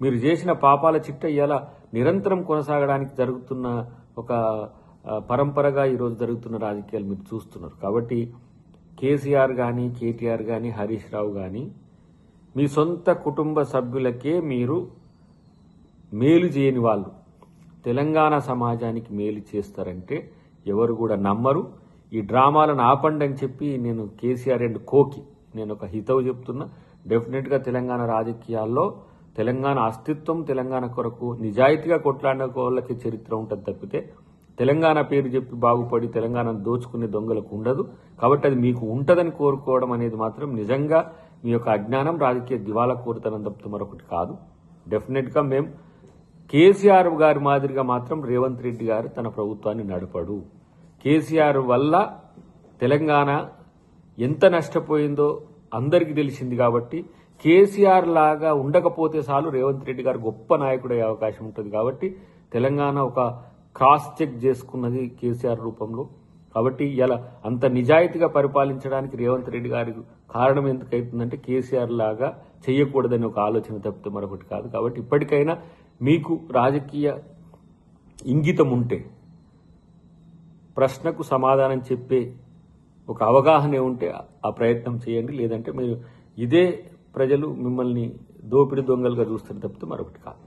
మీరు చేసిన పాపాల చిట్ట ఇలా నిరంతరం కొనసాగడానికి జరుగుతున్న ఒక పరంపరగా ఈరోజు జరుగుతున్న రాజకీయాలు మీరు చూస్తున్నారు. కాబట్టి కేసీఆర్ కానీ, కేటీఆర్ కానీ, హరీష్ రావు కానీ మీ సొంత కుటుంబ సభ్యులకే మీరు మేలు చేయని వాళ్ళు తెలంగాణ సమాజానికి మేలు చేస్తారంటే ఎవరు కూడా నమ్మరు. ఈ డ్రామాలను ఆపండి అని చెప్పి నేను కేసీఆర్ అండ్ కోకి నేను ఒక హితవు చెప్తున్నా. డెఫినెట్గా తెలంగాణ రాజకీయాల్లో తెలంగాణ అస్తిత్వం, తెలంగాణ కొరకు నిజాయితీగా కొట్లాడిన వాళ్ళకి చరిత్ర ఉంటుంది తప్పితే తెలంగాణ పేరు చెప్పి బాగుపడి తెలంగాణను దోచుకునే దొంగలకు ఉండదు. కాబట్టి అది మీకు ఉంటుందని కోరుకోవడం అనేది మాత్రం నిజంగా మీ యొక్క అజ్ఞానం, రాజకీయ దివాలా కోరుతనం తప్పితే మరొకటి కాదు. డెఫినెట్గా మేము కేసీఆర్ గారి మాదిరిగా మాత్రం రేవంత్ రెడ్డి గారు తన ప్రభుత్వాన్ని నడపడు. కేసీఆర్ వల్ల తెలంగాణ ఎంత నష్టపోయిందో అందరికీ తెలిసింది. కాబట్టి కేసీఆర్ లాగా ఉండకపోతే చాలు రేవంత్ రెడ్డి గారు గొప్ప నాయకుడయ్యే అవకాశం ఉంటుంది. కాబట్టి తెలంగాణ ఒక క్రాస్ చెక్ చేసుకున్నది కేసీఆర్ రూపంలో. కాబట్టి ఇలా అంత నిజాయితీగా పరిపాలించడానికి రేవంత్ రెడ్డి గారి కారణం ఎందుకైతుందంటే కేసీఆర్ లాగా చేయకూడదని ఒక ఆలోచన తప్పితే మరొకటి కాదు. కాబట్టి ఇప్పటికైనా మీకు రాజకీయ ఇంగితం ఉంటే, ప్రశ్నకు సమాధానం చెప్పే ఒక అవగాహన ఉంటే ఆ ప్రయత్నం చేయండి. లేదంటే మీరు ఇదే ప్రజలు మిమ్మల్ని దోపిడి దొంగలుగా చూస్తారు తప్పితే మరొకటి కాదు.